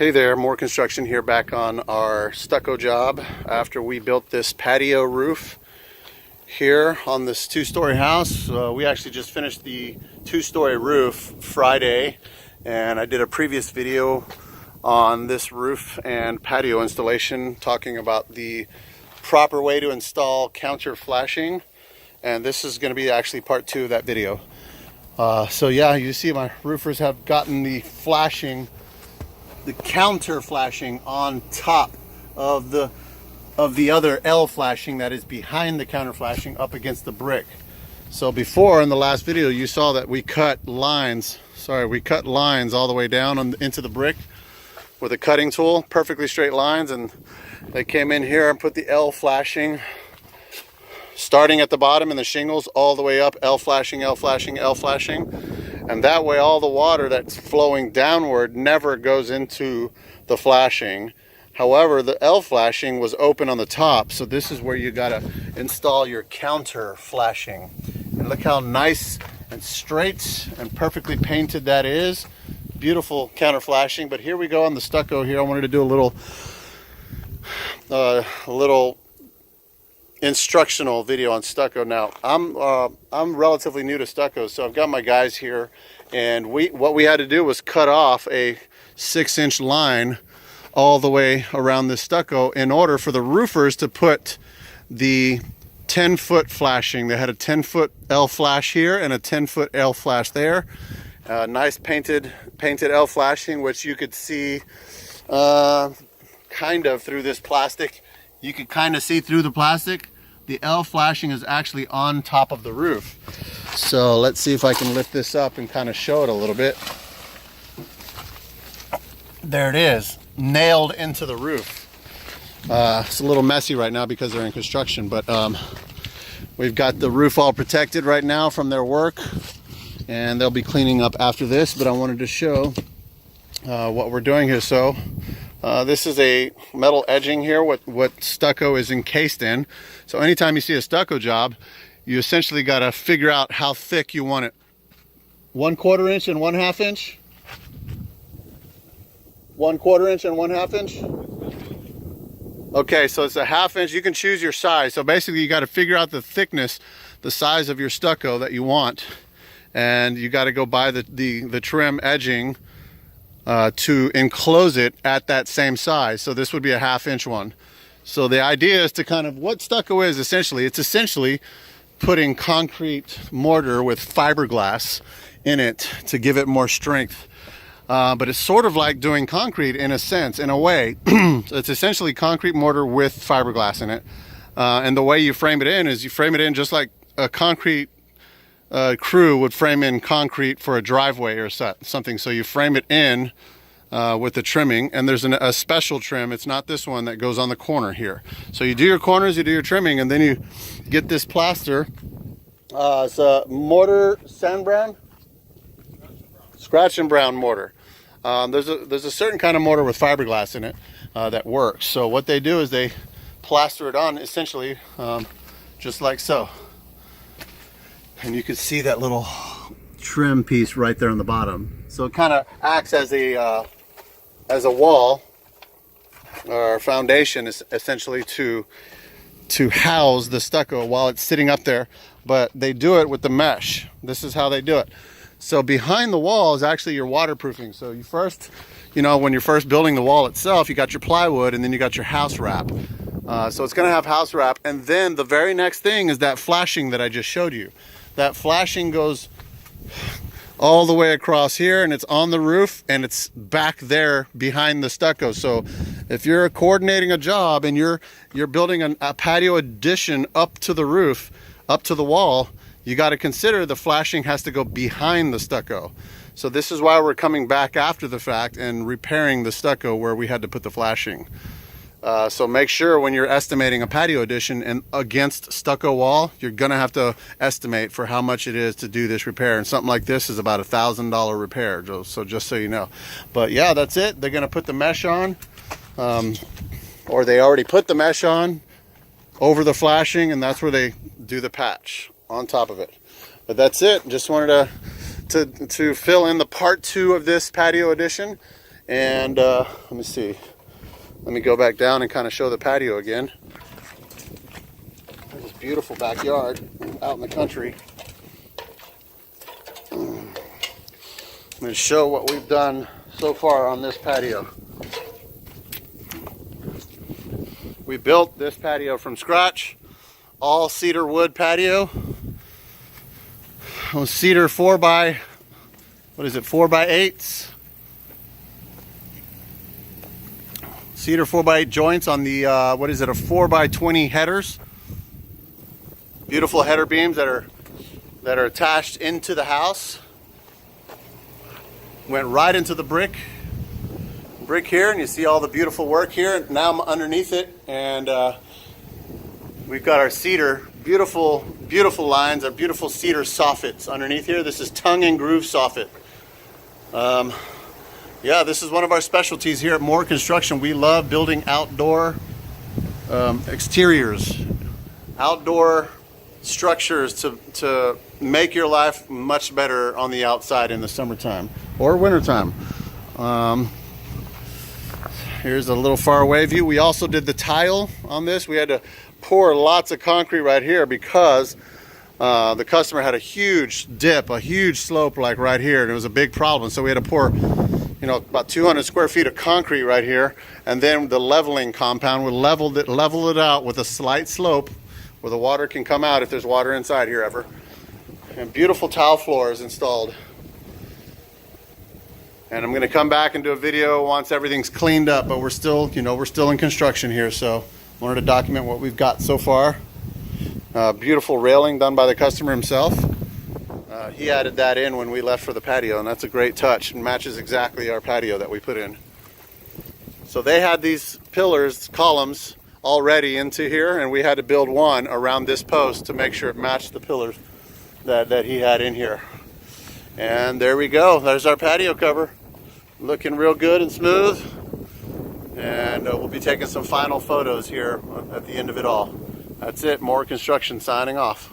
Hey there, more construction here back on our stucco job after we built this patio roof here on this two-story house. We actually just finished the two-story roof Friday, and I did a previous video on this roof and patio installation talking about the proper way to install counter flashing, and this is going to be actually part 2 of that video. So yeah, you see my roofers have gotten the counter flashing on top of the other L flashing that is behind the counter flashing up against the brick. So before, in the last video, you saw that we cut lines all the way down into the brick with a cutting tool, perfectly straight lines, and they came in here and put the L flashing starting at the bottom in the shingles all the way up, L flashing, L flashing, L flashing. And that way all the water that's flowing downward never goes into the flashing. However, the L flashing was open on the top, so this is where you gotta install your counter flashing. And look how nice and straight and perfectly painted that is. Beautiful counter flashing. But here we go on the stucco here. I wanted to do a little instructional video on stucco. Now I'm relatively new to stucco, so I've got my guys here, and what we had to do was cut off a 6-inch line all the way around this stucco in order for the roofers to put the 10-foot flashing. They had a 10-foot L flash here and a 10-foot L flash there. Nice painted L flashing, which you could see kind of through this plastic. You could kind of see through the plastic. The L flashing is actually on top of the roof. So let's see if I can lift this up and kind of show it a little bit. There it is, nailed into the roof. It's a little messy right now because they're in construction, but we've got the roof all protected right now from their work, and they'll be cleaning up after this, but I wanted to show what we're doing here. So this is a metal edging here, what stucco is encased in. So anytime you see a stucco job, you essentially got to figure out how thick you want it. 1/4 inch and 1/2 inch? 1/4 inch and 1/2 inch? Okay, so it's a 1/2 inch. You can choose your size. So basically you got to figure out the thickness, the size of your stucco that you want. And you got to go buy the trim edging to enclose it at that same size. So this would be a 1/2 inch one. So the idea is to kind of, what stucco is essentially, it's essentially putting concrete mortar with fiberglass in it to give it more strength. But it's sort of like doing concrete in a sense, in a way. So it's essentially concrete mortar with fiberglass in it. And the way you frame it in is you frame it in just like a concrete crew would frame in concrete for a driveway or something. So you frame it in with the trimming, and there's a special trim. It's not this one that goes on the corner here. So you do your corners, you do your trimming, and then you get this plaster. It's a mortar, sand brown? Scratch and brown mortar. There's a certain kind of mortar with fiberglass in it that works. So what they do is they plaster it on essentially just like so. And you can see that little trim piece right there on the bottom. So it kind of acts as a wall or foundation, essentially, to house the stucco while it's sitting up there. But they do it with the mesh. This is how they do it. So behind the wall is actually your waterproofing. So you first, when you're first building the wall itself, you got your plywood, and then you got your house wrap. So it's going to have house wrap, and then the very next thing is that flashing that I just showed you. That flashing goes all the way across here, and it's on the roof, and it's back there behind the stucco. So if you're coordinating a job and you're building a patio addition up to the roof, up to the wall, you got to consider the flashing has to go behind the stucco. So this is why we're coming back after the fact and repairing the stucco where we had to put the flashing. So make sure when you're estimating a patio addition and against stucco wall, you're gonna have to estimate for how much it is to do this repair. And something like this is about $1,000 repair, so just so you know. But yeah, that's it. They're gonna put the mesh on, or they already put the mesh on over the flashing, and that's where they do the patch on top of it. But that's it. Just wanted to fill in the part 2 of this patio addition. And let me see. Let me go back down and kind of show the patio again. There's this beautiful backyard out in the country. I'm going to show what we've done so far on this patio. We built this patio from scratch, all cedar wood patio. Cedar 4x8s. Cedar 4x8 joints on the, a 4x20 headers. Beautiful header beams that are attached into the house. Went right into the brick here, and you see all the beautiful work here. Now I'm underneath it, and we've got our cedar, beautiful lines, our beautiful cedar soffits underneath here. This is tongue and groove soffit. Yeah, this is one of our specialties here at Moore Construction. We love building outdoor exteriors, outdoor structures to make your life much better on the outside in the summertime or wintertime. Here's a little far away view. We also did the tile on this. We had to pour lots of concrete right here because the customer had a huge dip, a huge slope like right here, and it was a big problem. So we had to pour, you know, about 200 square feet of concrete right here, and then the leveling compound would level it out with a slight slope where the water can come out if there's water inside here ever. And beautiful tile floors installed. And I'm going to come back and do a video once everything's cleaned up, but we're still in construction here, so I wanted to document what we've got so far. Beautiful railing done by the customer himself. He added that in when we left for the patio, and that's a great touch and matches exactly our patio that we put in. So they had these pillars, columns, already into here, and we had to build one around this post to make sure it matched the pillars that he had in here. And there we go. There's our patio cover. Looking real good and smooth. And we'll be taking some final photos here at the end of it all. That's it. Moore Construction signing off.